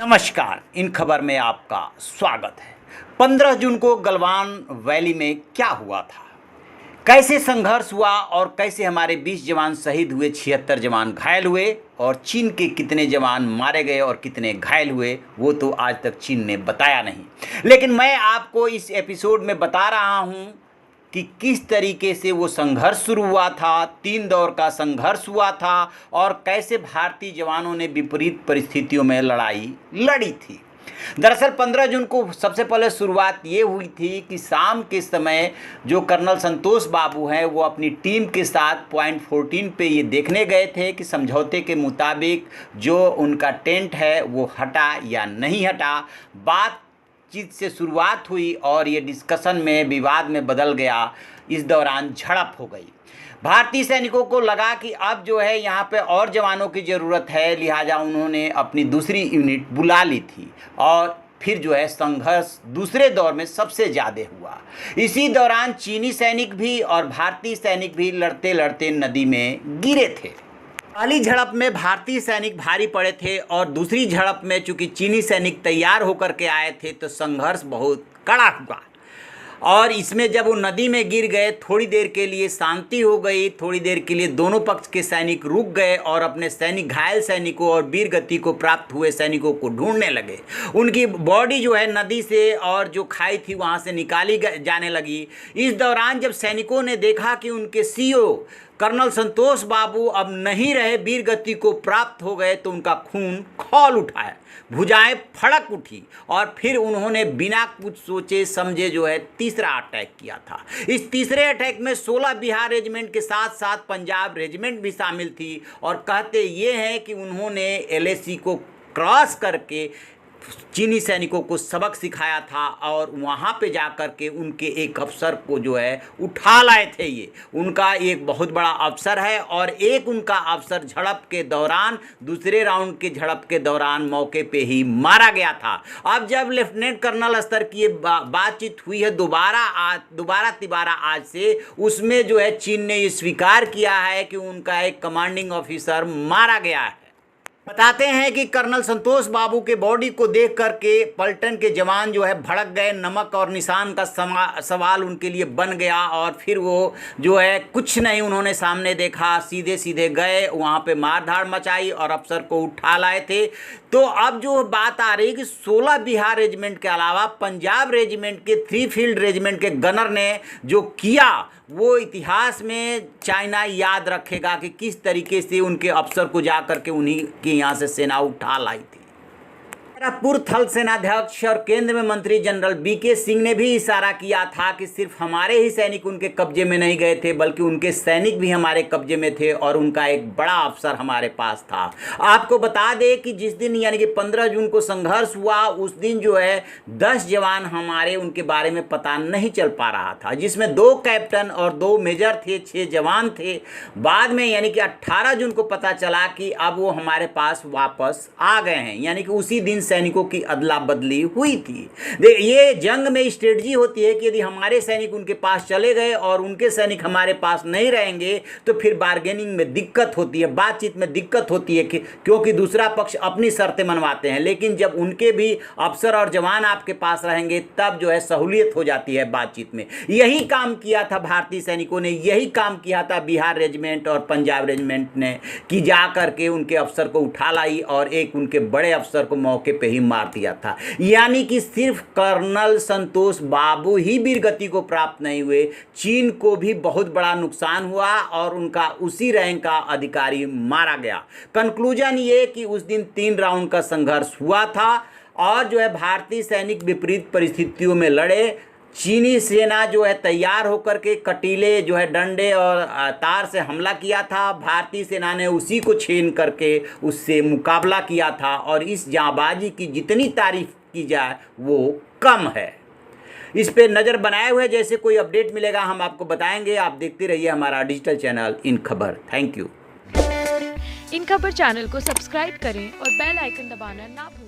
नमस्कार, इन खबर में आपका स्वागत है। 15 जून को गलवान वैली में क्या हुआ था, कैसे संघर्ष हुआ और कैसे हमारे 20 जवान शहीद हुए, 76 जवान घायल हुए और चीन के कितने जवान मारे गए और कितने घायल हुए, वो तो आज तक चीन ने बताया नहीं। लेकिन मैं आपको इस एपिसोड में बता रहा हूँ कि किस तरीके से वो संघर्ष शुरू हुआ था, 3 दौर का संघर्ष हुआ था और कैसे भारतीय जवानों ने विपरीत परिस्थितियों में लड़ाई लड़ी थी। दरअसल 15 जून को सबसे पहले शुरुआत ये हुई थी कि शाम के समय जो कर्नल संतोष बाबू हैं वो अपनी टीम के साथ पॉइंट 14 पे ये देखने गए थे कि समझौते के मुताबिक जो उनका टेंट है वो हटा या नहीं हटा। बातचीत से शुरुआत हुई और ये डिस्कशन में विवाद में बदल गया। इस दौरान झड़प हो गई। भारतीय सैनिकों को लगा कि अब जो है यहाँ पे और जवानों की ज़रूरत है, लिहाजा उन्होंने अपनी दूसरी यूनिट बुला ली थी और फिर जो है संघर्ष दूसरे दौर में सबसे ज़्यादा हुआ। इसी दौरान चीनी सैनिक भी और भारतीय सैनिक भी लड़ते लड़ते नदी में गिरे थे। पहली झड़प में भारतीय सैनिक भारी पड़े थे और दूसरी झड़प में चूंकि चीनी सैनिक तैयार होकर के आए थे तो संघर्ष बहुत कड़ा हुआ। और इसमें जब वो नदी में गिर गए, थोड़ी देर के लिए शांति हो गई। थोड़ी देर के लिए दोनों पक्ष के सैनिक रुक गए और अपने सैनिक घायल सैनिकों और वीर गति को प्राप्त हुए सैनिकों को ढूंढने लगे। उनकी बॉडी जो है नदी से और जो खाई थी वहाँ से निकाली जाने लगी। इस दौरान जब सैनिकों ने देखा कि उनके सीओ कर्नल संतोष बाबू अब नहीं रहे, वीर गति को प्राप्त हो गए, तो उनका खून खौल उठाया, भुजाएं फड़क उठी और फिर उन्होंने बिना कुछ सोचे समझे जो है तीसरा अटैक किया था। इस तीसरे अटैक में 16 बिहार रेजिमेंट के साथ साथ पंजाब रेजिमेंट भी शामिल थी और कहते ये हैं कि उन्होंने एलएसी को क्रॉस करके चीनी सैनिकों को सबक सिखाया था और वहाँ पे जा कर के उनके एक अफसर को जो है उठा लाए थे। ये उनका एक बहुत बड़ा अफसर है और एक उनका अफसर झड़प के दौरान, दूसरे राउंड के झड़प के दौरान मौके पे ही मारा गया था। अब जब लेफ्टिनेंट कर्नल स्तर की बातचीत हुई है दोबारा तिबारा आज से, उसमें जो है चीन ने ये स्वीकार किया है कि उनका एक कमांडिंग ऑफिसर मारा गया है। बताते हैं कि कर्नल संतोष बाबू के बॉडी को देख करके पलटन के जवान जो है भड़क गए। नमक और निशान का सवाल उनके लिए बन गया और फिर वो जो है कुछ नहीं उन्होंने सामने देखा, सीधे सीधे गए, वहाँ पे मारधाड़ मचाई और अफसर को उठा लाए थे। तो अब जो बात आ रही है कि 16 बिहार रेजिमेंट के अलावा पंजाब रेजिमेंट के 3 फील्ड रेजिमेंट के गनर ने जो किया वो इतिहास में चाइना याद रखेगा कि किस तरीके से उनके अफसर को जा करके उन्हीं के यहाँ से सेना उठा लाई थी। पूर्व थल सेनाध्यक्ष और केंद्र में मंत्री जनरल बीके सिंह ने भी इशारा किया था कि सिर्फ हमारे ही सैनिक उनके कब्जे में नहीं गए थे बल्कि उनके सैनिक भी हमारे कब्जे में थे और उनका एक बड़ा अफसर हमारे पास था। आपको बता दें कि जिस दिन यानी कि 15 जून को संघर्ष हुआ उस दिन जो है 10 जवान हमारे उनके बारे में पता नहीं चल पा रहा था, जिसमें 2 कैप्टन और 2 मेजर थे, 6 जवान थे। बाद में यानी कि 18 जून को पता चला कि अब वो हमारे पास वापस आ गए हैं, यानी कि उसी दिन सैनिकों की अदला बदली हुई थी। ये जंग में स्ट्रेटजी होती है कि यदि हमारे सैनिक उनके पास चले गए और उनके सैनिक हमारे पास नहीं रहेंगे तो फिर बार्गेनिंग में दिक्कत होती है, बातचीत में दिक्कत होती है क्योंकि दूसरा पक्ष अपनी शर्तें मनवाते हैं। लेकिन जब उनके भी अफसर और जवान आपके पास रहेंगे तब जो है सहूलियत हो जाती है बातचीत में। यही काम किया था भारतीय सैनिकों ने, यही काम किया था बिहार रेजिमेंट और पंजाब रेजिमेंट ने कि जा करके उनके अफसर को उठा लाई और एक उनके बड़े अफसर को मौके पे ही मार दिया था। यानी कि सिर्फ कर्नल संतोष बाबू ही वीरगति को प्राप्त नहीं हुए, चीन को भी बहुत बड़ा नुकसान हुआ और उनका उसी रैंक का अधिकारी मारा गया। कंक्लूजन ये कि उस दिन 3 राउंड का संघर्ष हुआ था और जो है भारतीय सैनिक विपरीत परिस्थितियों में लड़े। चीनी सेना जो है तैयार होकर के कटीले जो है डंडे और तार से हमला किया था, भारतीय सेना ने उसी को छीन करके उससे मुकाबला किया था और इस जांबाजी की जितनी तारीफ की जाए वो कम है। इस पे नज़र बनाए हुए जैसे कोई अपडेट मिलेगा हम आपको बताएंगे। आप देखते रहिए हमारा डिजिटल चैनल इन खबर। Thank you. इन खबर चैनल को सब्सक्राइब करें और बेल आइकन दबाना ना भूलें।